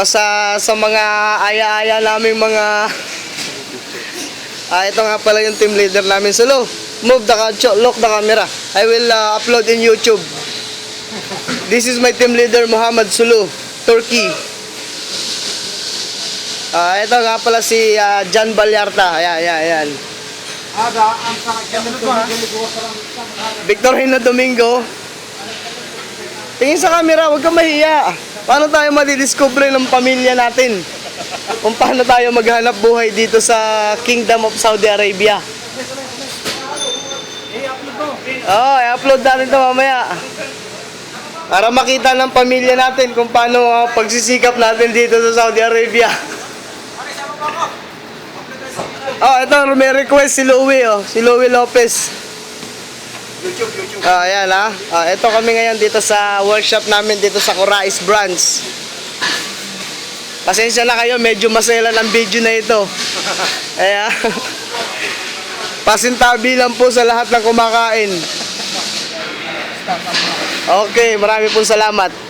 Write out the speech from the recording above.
Sa mga aya-aya naming mga ito nga pala yung team leader namin. Sulu, move lock the camera. I will upload in YouTube. This is my team leader, Muhammad Sulu, Turkey. Ito nga pala si John Balyarta. Ayan. Victorino Domingo. Tingin sa camera, huwag kang mahiya. Paano tayo madidiscover ng pamilya natin? Kung paano tayo maghanap buhay dito sa Kingdom of Saudi Arabia. I-upload natin ito mamaya. Para makita ng pamilya natin kung paano pagsisikap natin dito sa Saudi Arabia. Ito, may request si Louie, si Louie Lopez. YouTube. Ayan ito kami ngayon dito sa workshop namin dito sa Corais branch. Pasensya na kayo, medyo maselan ang video na ito. Pasintabi lang po sa lahat ng kumakain. Okay, marami pong salamat.